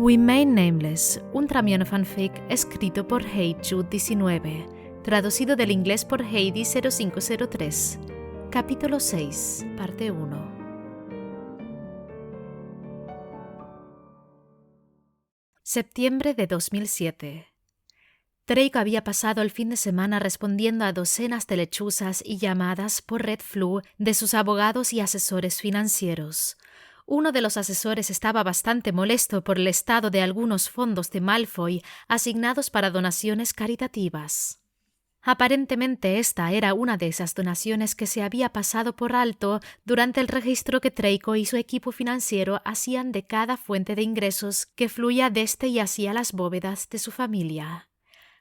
Remain Nameless, un tramiano fanfic escrito por HeyJude19, traducido del inglés por Heidi0503. Capítulo 6, parte 1. Septiembre de 2007. Drake había pasado el fin de semana respondiendo a docenas de lechuzas y llamadas por Red Flu de sus abogados y asesores financieros. Uno de los asesores estaba bastante molesto por el estado de algunos fondos de Malfoy asignados para donaciones caritativas. Aparentemente esta era una de esas donaciones que se había pasado por alto durante el registro que Draco y su equipo financiero hacían de cada fuente de ingresos que fluía desde y hacia las bóvedas de su familia.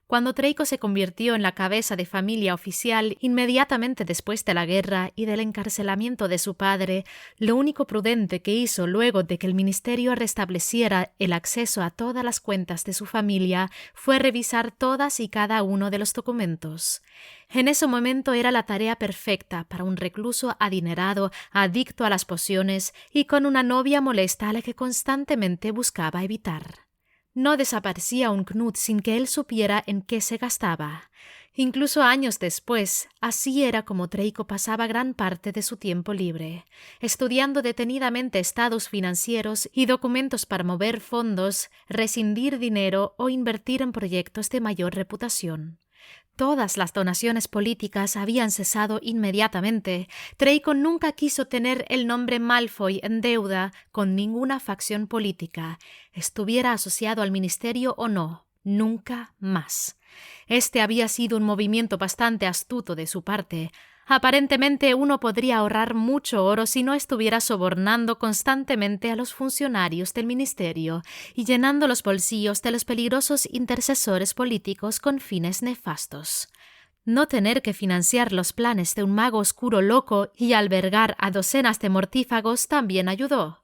Cuando Draco se convirtió en la cabeza de familia oficial inmediatamente después de la guerra y del encarcelamiento de su padre, lo único prudente que hizo luego de que el ministerio restableciera el acceso a todas las cuentas de su familia fue revisar todas y cada uno de los documentos. En ese momento era la tarea perfecta para un recluso adinerado, adicto a las pociones y con una novia molesta a la que constantemente buscaba evitar. No desaparecía un Knut sin que él supiera en qué se gastaba. Incluso años después, así era como Draco pasaba gran parte de su tiempo libre, estudiando detenidamente estados financieros y documentos para mover fondos, rescindir dinero o invertir en proyectos de mayor reputación. Todas las donaciones políticas habían cesado inmediatamente. Draco nunca quiso tener el nombre Malfoy en deuda con ninguna facción política, estuviera asociado al ministerio o no, nunca más. Este había sido un movimiento bastante astuto de su parte. Aparentemente uno podría ahorrar mucho oro si no estuviera sobornando constantemente a los funcionarios del ministerio y llenando los bolsillos de los peligrosos intercesores políticos con fines nefastos. No tener que financiar los planes de un mago oscuro loco y albergar a docenas de mortífagos también ayudó.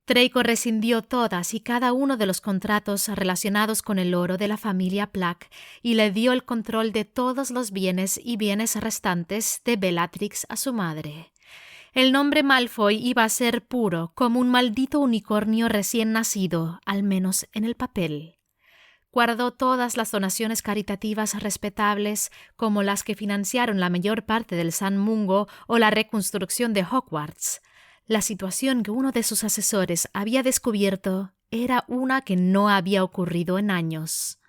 Draco rescindió todas y cada uno de los contratos relacionados con el oro de la familia Black y le dio el control de todos los bienes y bienes restantes de Bellatrix a su madre. El nombre Malfoy iba a ser puro como un maldito unicornio recién nacido, al menos en el papel. Guardó todas las donaciones caritativas respetables, como las que financiaron la mayor parte del San Mungo o la reconstrucción de Hogwarts. La situación que uno de sus asesores había descubierto era una que no había ocurrido en años.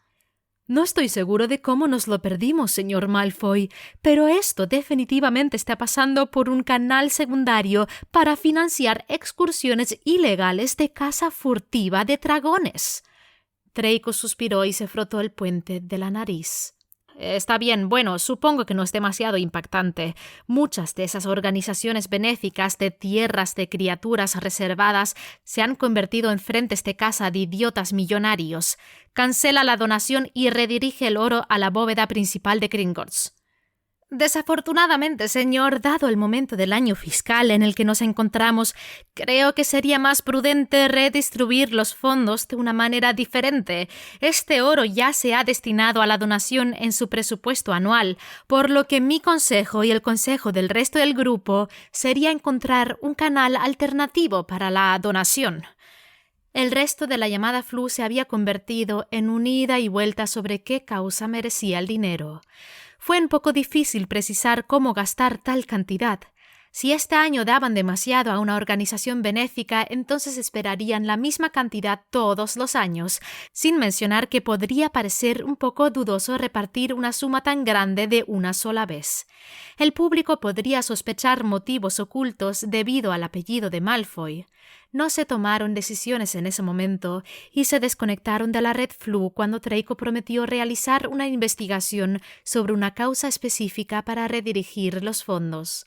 «No estoy seguro de cómo nos lo perdimos, señor Malfoy, pero esto definitivamente está pasando por un canal secundario para financiar excursiones ilegales de caza furtiva de dragones». Draco suspiró y se frotó el puente de la nariz. Está bien, bueno, supongo que no es demasiado impactante. Muchas de esas organizaciones benéficas de tierras de criaturas reservadas se han convertido en frentes de caza de idiotas millonarios. Cancela la donación y redirige el oro a la bóveda principal de Gringotts. Desafortunadamente, señor, dado el momento del año fiscal en el que nos encontramos, creo que sería más prudente redistribuir los fondos de una manera diferente. Este oro ya se ha destinado a la donación en su presupuesto anual, por lo que mi consejo y el consejo del resto del grupo sería encontrar un canal alternativo para la donación. El resto de la llamada Flu se había convertido en un ida y vuelta sobre qué causa merecía el dinero. Fue un poco difícil precisar cómo gastar tal cantidad. Si este año daban demasiado a una organización benéfica, entonces esperarían la misma cantidad todos los años, sin mencionar que podría parecer un poco dudoso repartir una suma tan grande de una sola vez. El público podría sospechar motivos ocultos debido al apellido de Malfoy. No se tomaron decisiones en ese momento y se desconectaron de la Red Flu cuando Draco prometió realizar una investigación sobre una causa específica para redirigir los fondos.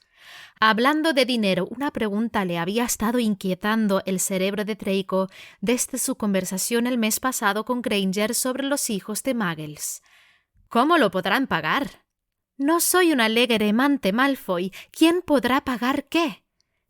Hablando de dinero, una pregunta le había estado inquietando el cerebro de Draco desde su conversación el mes pasado con Granger sobre los hijos de Muggles. ¿Cómo lo podrán pagar? No soy un alegre amante Malfoy. ¿Quién podrá pagar qué?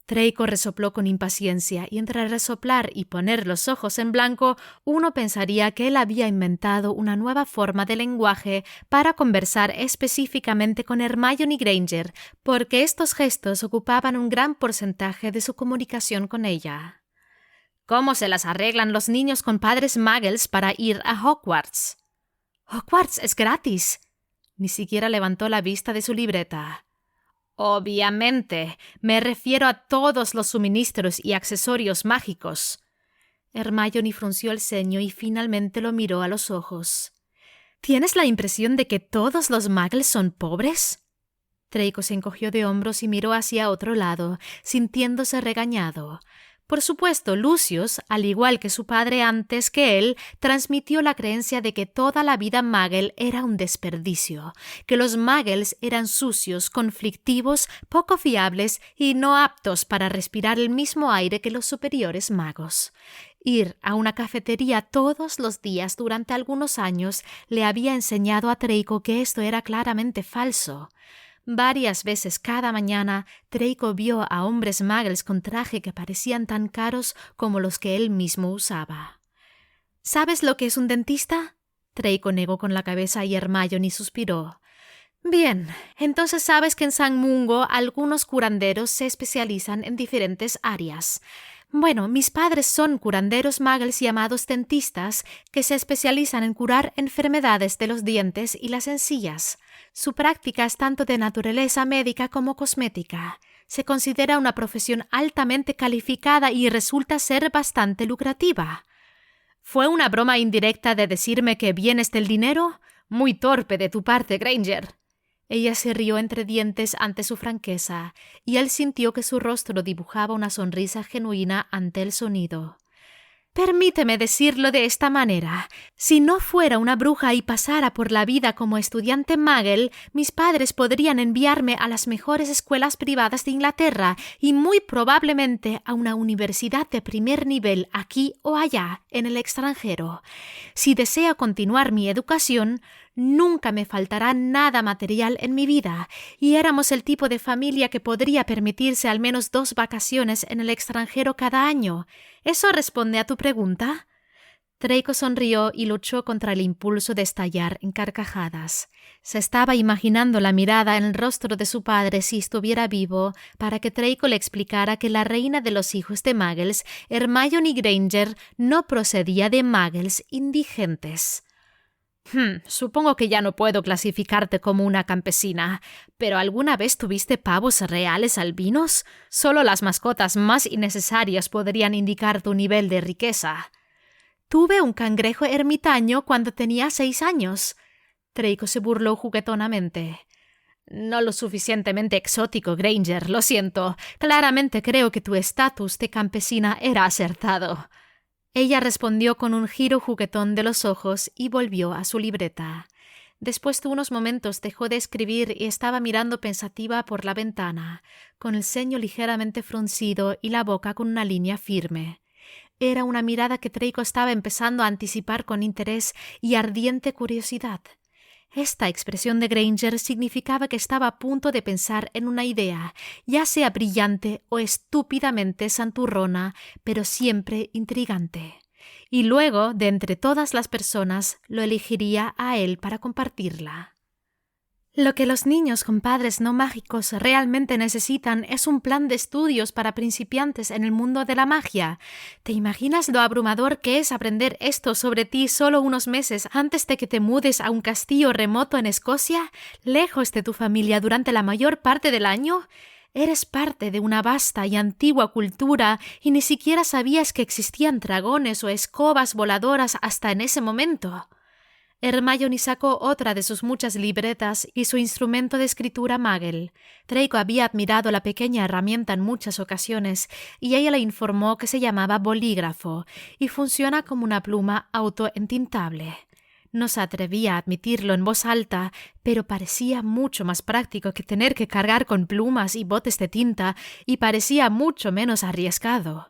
Draco resopló con impaciencia, y entre resoplar y poner los ojos en blanco, uno pensaría que él había inventado una nueva forma de lenguaje para conversar específicamente con Hermione Granger, porque estos gestos ocupaban un gran porcentaje de su comunicación con ella. ¿Cómo se las arreglan los niños con padres muggles para ir a Hogwarts? Hogwarts es gratis. Ni siquiera levantó la vista de su libreta. Obviamente, me refiero a todos los suministros y accesorios mágicos. Hermione frunció el ceño y finalmente lo miró a los ojos. ¿Tienes la impresión de que todos los muggles son pobres? Draco se encogió de hombros y miró hacia otro lado, sintiéndose regañado. Por supuesto, Lucius, al igual que su padre antes que él, transmitió la creencia de que toda la vida muggle era un desperdicio, que los muggles eran sucios, conflictivos, poco fiables y no aptos para respirar el mismo aire que los superiores magos. Ir a una cafetería todos los días durante algunos años le había enseñado a Draco que esto era claramente falso. Varias veces cada mañana, Draco vio a hombres muggles con traje que parecían tan caros como los que él mismo usaba. ¿Sabes lo que es un dentista? Draco negó con la cabeza y Hermione suspiró. Bien, entonces sabes que en San Mungo algunos curanderos se especializan en diferentes áreas. Bueno, mis padres son curanderos muggles llamados dentistas que se especializan en curar enfermedades de los dientes y las encías. Su práctica es tanto de naturaleza médica como cosmética. Se considera una profesión altamente calificada y resulta ser bastante lucrativa. ¿Fue una broma indirecta de decirme que vienes del dinero? Muy torpe de tu parte, Granger. Ella se rió entre dientes ante su franqueza, y él sintió que su rostro dibujaba una sonrisa genuina ante el sonido. Permíteme decirlo de esta manera. Si no fuera una bruja y pasara por la vida como estudiante muggle, mis padres podrían enviarme a las mejores escuelas privadas de Inglaterra y muy probablemente a una universidad de primer nivel aquí o allá, en el extranjero. Si deseo continuar mi educación, nunca me faltará nada material en mi vida, y éramos el tipo de familia que podría permitirse al menos 2 vacaciones en el extranjero cada año. ¿Eso responde a tu pregunta? Draco sonrió y luchó contra el impulso de estallar en carcajadas. Se estaba imaginando la mirada en el rostro de su padre si estuviera vivo, para que Draco le explicara que la reina de los hijos de muggles, Hermione Granger, no procedía de muggles indigentes. Supongo que ya no puedo clasificarte como una campesina, pero ¿alguna vez tuviste pavos reales albinos? Solo las mascotas más innecesarias podrían indicar tu nivel de riqueza. Tuve un cangrejo ermitaño cuando tenía 6 años. Draco se burló juguetonamente. No lo suficientemente exótico, Granger, lo siento. Claramente creo que tu estatus de campesina era acertado. Ella respondió con un giro juguetón de los ojos y volvió a su libreta. Después de unos momentos dejó de escribir y estaba mirando pensativa por la ventana, con el ceño ligeramente fruncido y la boca con una línea firme. Era una mirada que Draco estaba empezando a anticipar con interés y ardiente curiosidad. Esta expresión de Granger significaba que estaba a punto de pensar en una idea, ya sea brillante o estúpidamente santurrona, pero siempre intrigante. Y luego, de entre todas las personas, lo elegiría a él para compartirla. Lo que los niños con padres no mágicos realmente necesitan es un plan de estudios para principiantes en el mundo de la magia. ¿Te imaginas lo abrumador que es aprender esto sobre ti solo unos meses antes de que te mudes a un castillo remoto en Escocia, lejos de tu familia durante la mayor parte del año? Eres parte de una vasta y antigua cultura y ni siquiera sabías que existían dragones o escobas voladoras hasta en ese momento. Hermione sacó otra de sus muchas libretas y su instrumento de escritura muggle. Draco había admirado la pequeña herramienta en muchas ocasiones y ella le informó que se llamaba bolígrafo y funciona como una pluma autoentintable. No se atrevía a admitirlo en voz alta, pero parecía mucho más práctico que tener que cargar con plumas y botes de tinta y parecía mucho menos arriesgado.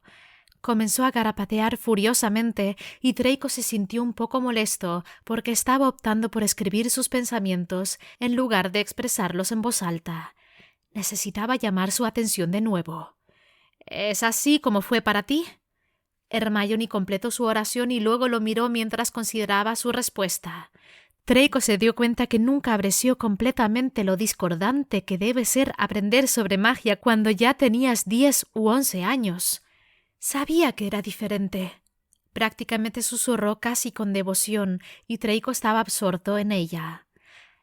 Comenzó a garapatear furiosamente y Draco se sintió un poco molesto porque estaba optando por escribir sus pensamientos en lugar de expresarlos en voz alta. Necesitaba llamar su atención de nuevo. ¿Es así como fue para ti? Hermione completó su oración y luego lo miró mientras consideraba su respuesta. Draco se dio cuenta que nunca apreció completamente lo discordante que debe ser aprender sobre magia cuando ya tenías 10 u 11 años. Sabía que era diferente. Prácticamente susurró casi con devoción y Draco estaba absorto en ella.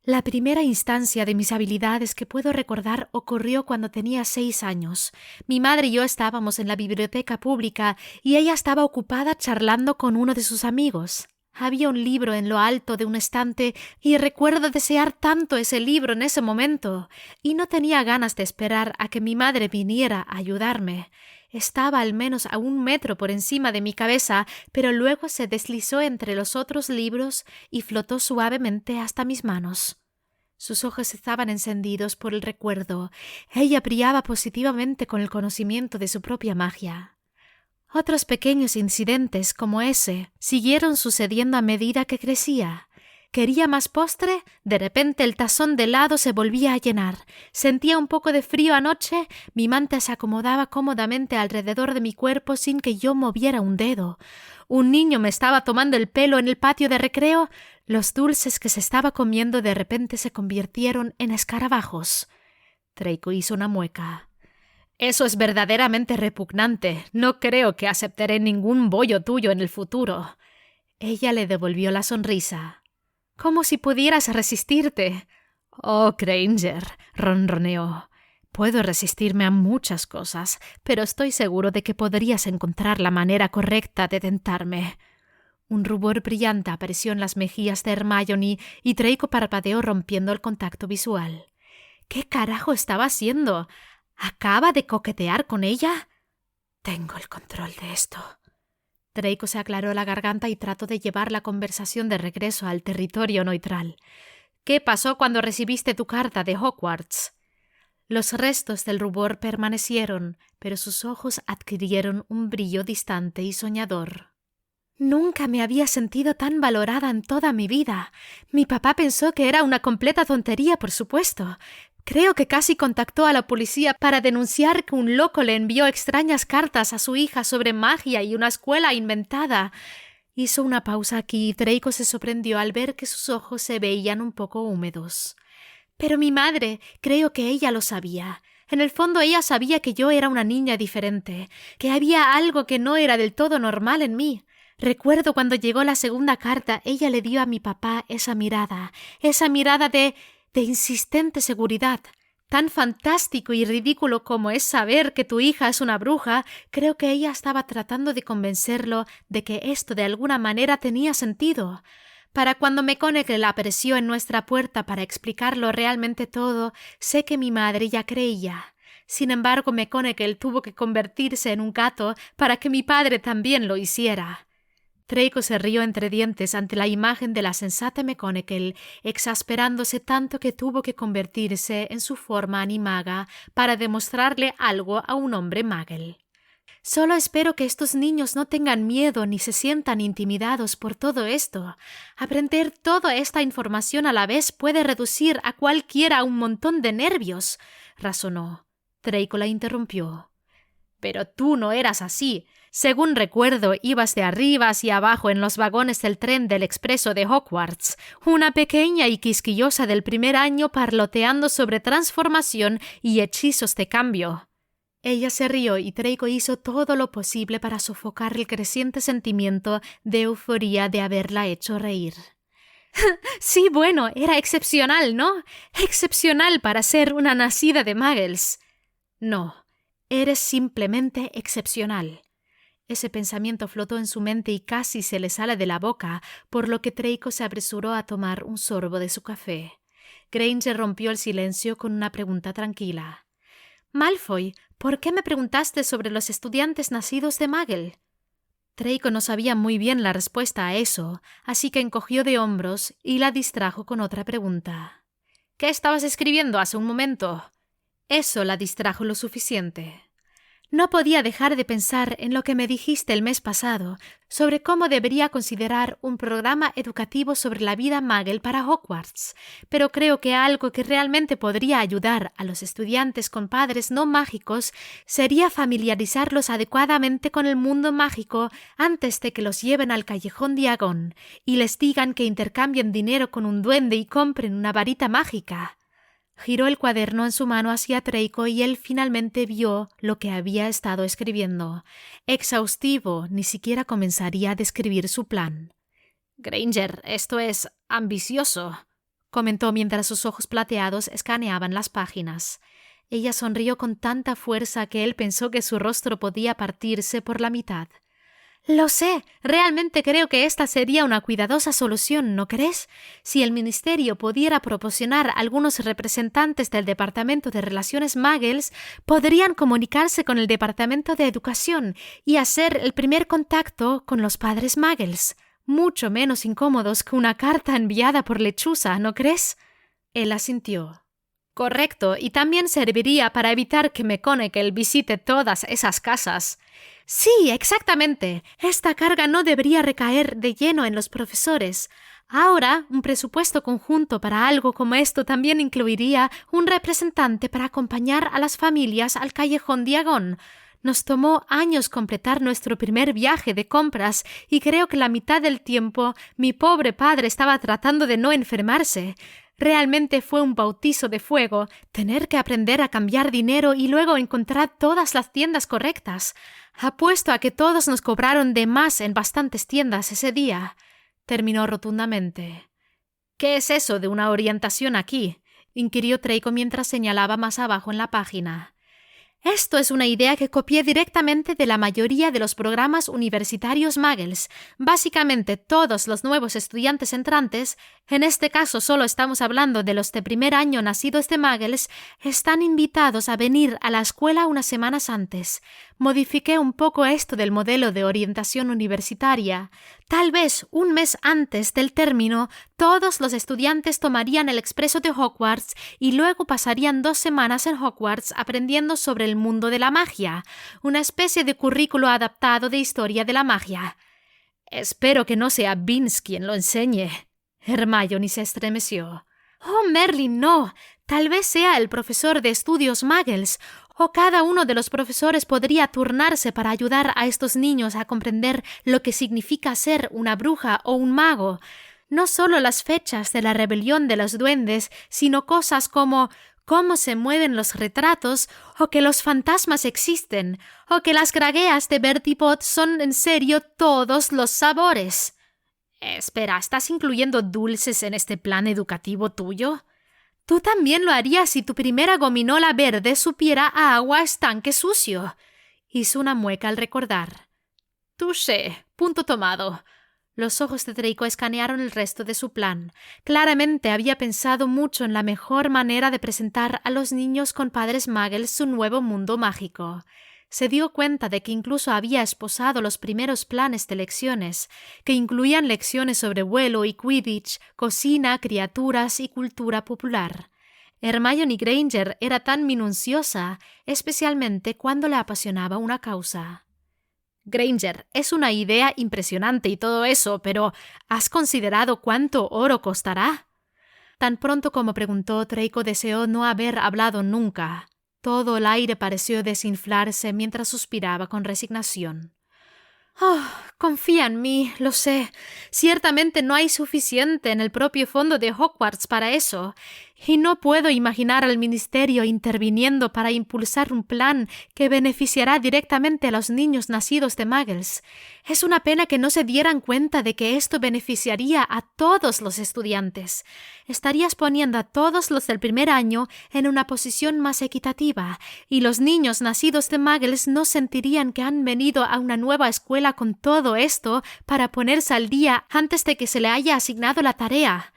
La primera instancia de mis habilidades que puedo recordar ocurrió cuando tenía 6 años. Mi madre y yo estábamos en la biblioteca pública y ella estaba ocupada charlando con uno de sus amigos. Había un libro en lo alto de un estante y recuerdo desear tanto ese libro en ese momento, y no tenía ganas de esperar a que mi madre viniera a ayudarme. Estaba al menos a 1 metro por encima de mi cabeza, pero luego se deslizó entre los otros libros y flotó suavemente hasta mis manos. Sus ojos estaban encendidos por el recuerdo. Ella brillaba positivamente con el conocimiento de su propia magia. Otros pequeños incidentes como ese siguieron sucediendo a medida que crecía. ¿Quería más postre? De repente el tazón de helado se volvía a llenar. Sentía un poco de frío anoche. Mi manta se acomodaba cómodamente alrededor de mi cuerpo sin que yo moviera un dedo. Un niño me estaba tomando el pelo en el patio de recreo. Los dulces que se estaba comiendo de repente se convirtieron en escarabajos. Draco hizo una mueca. Eso es verdaderamente repugnante. No creo que aceptaré ningún bollo tuyo en el futuro. Ella le devolvió la sonrisa. Como si pudieras resistirte. Oh, Granger, ronroneó. Puedo resistirme a muchas cosas, pero estoy seguro de que podrías encontrar la manera correcta de tentarme. Un rubor brillante apareció en las mejillas de Hermione y Draco parpadeó rompiendo el contacto visual. ¿Qué carajo estaba haciendo? ¿Acaba de coquetear con ella? Tengo el control de esto. Draco se aclaró la garganta y trató de llevar la conversación de regreso al territorio neutral. ¿Qué pasó cuando recibiste tu carta de Hogwarts? Los restos del rubor permanecieron, pero sus ojos adquirieron un brillo distante y soñador. Nunca me había sentido tan valorada en toda mi vida. Mi papá pensó que era una completa tontería, por supuesto. Creo que casi contactó a la policía para denunciar que un loco le envió extrañas cartas a su hija sobre magia y una escuela inventada. Hizo una pausa aquí y Draco se sorprendió al ver que sus ojos se veían un poco húmedos. Pero mi madre, creo que ella lo sabía. En el fondo ella sabía que yo era una niña diferente, que había algo que no era del todo normal en mí. Recuerdo cuando llegó la segunda carta, ella le dio a mi papá esa mirada de insistente seguridad. Tan fantástico y ridículo como es saber que tu hija es una bruja, creo que ella estaba tratando de convencerlo de que esto de alguna manera tenía sentido. Para cuando McGonagall apareció en nuestra puerta para explicarlo realmente todo, sé que mi madre ya creía. Sin embargo, McGonagall tuvo que convertirse en un gato para que mi padre también lo hiciera. Draco se rió entre dientes ante la imagen de la sensata McGonagall, exasperándose tanto que tuvo que convertirse en su forma animaga para demostrarle algo a un hombre Muggle. Solo espero que estos niños no tengan miedo ni se sientan intimidados por todo esto. Aprender toda esta información a la vez puede reducir a cualquiera a un montón de nervios, razonó. Draco la interrumpió. Pero tú no eras así. Según recuerdo, ibas de arriba hacia abajo en los vagones del tren del expreso de Hogwarts, una pequeña y quisquillosa del primer año parloteando sobre transformación y hechizos de cambio. Ella se rió y Draco hizo todo lo posible para sofocar el creciente sentimiento de euforía de haberla hecho reír. Sí, bueno, era excepcional, ¿no? Excepcional para ser una nacida de muggles. No, eres simplemente excepcional. Ese pensamiento flotó en su mente y casi se le sale de la boca, por lo que Draco se apresuró a tomar un sorbo de su café. Granger rompió el silencio con una pregunta tranquila. Malfoy, ¿por qué me preguntaste sobre los estudiantes nacidos de Muggle? Draco no sabía muy bien la respuesta a eso, así que encogió de hombros y la distrajo con otra pregunta. ¿Qué estabas escribiendo hace un momento? Eso la distrajo lo suficiente. No podía dejar de pensar en lo que me dijiste el mes pasado sobre cómo debería considerar un programa educativo sobre la vida Muggle para Hogwarts, pero creo que algo que realmente podría ayudar a los estudiantes con padres no mágicos sería familiarizarlos adecuadamente con el mundo mágico antes de que los lleven al Callejón Diagon y les digan que intercambien dinero con un duende y compren una varita mágica. Giró el cuaderno en su mano hacia Draco y él finalmente vio lo que había estado escribiendo. Exhaustivo, ni siquiera comenzaría a describir su plan. «Granger, esto es ambicioso», comentó mientras sus ojos plateados escaneaban las páginas. Ella sonrió con tanta fuerza que él pensó que su rostro podía partirse por la mitad. «Lo sé, realmente creo que esta sería una cuidadosa solución, ¿no crees? Si el ministerio pudiera proporcionar algunos representantes del Departamento de Relaciones Muggles, podrían comunicarse con el Departamento de Educación y hacer el primer contacto con los padres Muggles. Mucho menos incómodos que una carta enviada por lechuza, ¿no crees?» Él asintió. «Correcto, y también serviría para evitar que McGonagall visite todas esas casas». «Sí, exactamente. Esta carga no debería recaer de lleno en los profesores. Ahora, un presupuesto conjunto para algo como esto también incluiría un representante para acompañar a las familias al Callejón Diagon. Nos tomó años completar nuestro primer viaje de compras y creo que la mitad del tiempo mi pobre padre estaba tratando de no enfermarse. Realmente fue un bautizo de fuego tener que aprender a cambiar dinero y luego encontrar todas las tiendas correctas. Apuesto a que todos nos cobraron de más en bastantes tiendas ese día», terminó rotundamente. «¿Qué es eso de una orientación aquí?», inquirió Draco mientras señalaba más abajo en la página. «Esto es una idea que copié directamente de la mayoría de los programas universitarios Muggles. Básicamente todos los nuevos estudiantes entrantes, en este caso solo estamos hablando de los de primer año nacidos de Muggles, están invitados a venir a la escuela unas semanas antes. Modifiqué un poco esto del modelo de orientación universitaria. Tal vez un mes antes del término, todos los estudiantes tomarían el expreso de Hogwarts y luego pasarían 2 semanas en Hogwarts aprendiendo sobre el mundo de la magia, una especie de currículo adaptado de historia de la magia». «Espero que no sea Vince quien lo enseñe». Hermione se estremeció. «Oh, Merlin, no. Tal vez sea el profesor de estudios Muggles, o cada uno de los profesores podría turnarse para ayudar a estos niños a comprender lo que significa ser una bruja o un mago. No solo las fechas de la rebelión de los duendes, sino cosas como cómo se mueven los retratos, o que los fantasmas existen, o que las gragueas de Bertie Bott son en serio todos los sabores». «Espera, ¿estás incluyendo dulces en este plan educativo tuyo?» «Tú también lo harías si tu primera gominola verde supiera a agua estanque sucio». Hizo una mueca al recordar. «Touché, punto tomado». Los ojos de Draco escanearon el resto de su plan. Claramente había pensado mucho en la mejor manera de presentar a los niños con padres Muggles su nuevo mundo mágico. Se dio cuenta de que incluso había esposado los primeros planes de lecciones, que incluían lecciones sobre vuelo y Quidditch, cocina, criaturas y cultura popular. Hermione Granger era tan minuciosa, especialmente cuando le apasionaba una causa. «Granger, es una idea impresionante y todo eso, pero ¿has considerado cuánto oro costará?» Tan pronto como preguntó, Draco deseó no haber hablado nunca. Todo el aire pareció desinflarse mientras suspiraba con resignación. «Oh, confía en mí, lo sé. Ciertamente no hay suficiente en el propio fondo de Hogwarts para eso. Y no puedo imaginar al ministerio interviniendo para impulsar un plan que beneficiará directamente a los niños nacidos de Muggles. Es una pena que no se dieran cuenta de que esto beneficiaría a todos los estudiantes. Estarías poniendo a todos los del primer año en una posición más equitativa, y los niños nacidos de Muggles no sentirían que han venido a una nueva escuela con todo esto para ponerse al día antes de que se le haya asignado la tarea».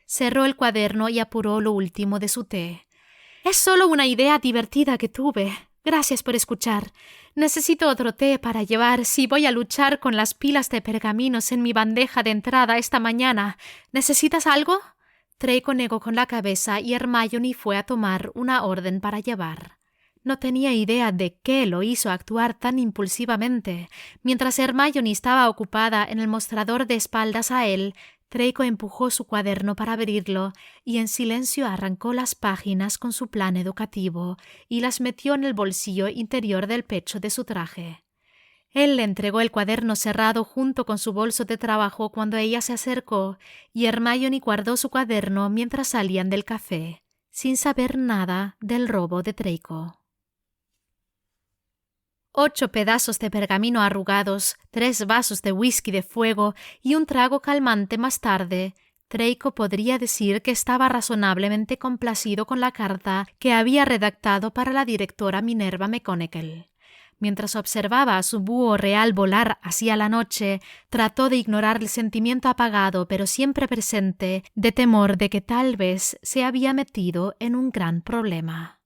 Cerró el cuaderno y apuró lo último de su té. «Es solo una idea divertida que tuve. Gracias por escuchar. Necesito otro té para llevar si voy a luchar con las pilas de pergaminos en mi bandeja de entrada esta mañana. ¿Necesitas algo?» Draco negó con la cabeza y Hermione fue a tomar una orden para llevar. No tenía idea de qué lo hizo actuar tan impulsivamente. Mientras Hermione estaba ocupada en el mostrador de espaldas a él, Draco empujó su cuaderno para abrirlo y en silencio arrancó las páginas con su plan educativo y las metió en el bolsillo interior del pecho de su traje. Él le entregó el cuaderno cerrado junto con su bolso de trabajo cuando ella se acercó, y Hermione guardó su cuaderno mientras salían del café. sin saber nada del robo de Draco. 8 pedazos de pergamino arrugados, 3 vasos de whisky de fuego y un trago calmante más tarde, Draco podría decir que estaba razonablemente complacido con la carta que había redactado para la directora Minerva McGonagall. Mientras observaba a su búho real volar hacia la noche, trató de ignorar el sentimiento apagado pero siempre presente de temor de que tal vez se había metido en un gran problema.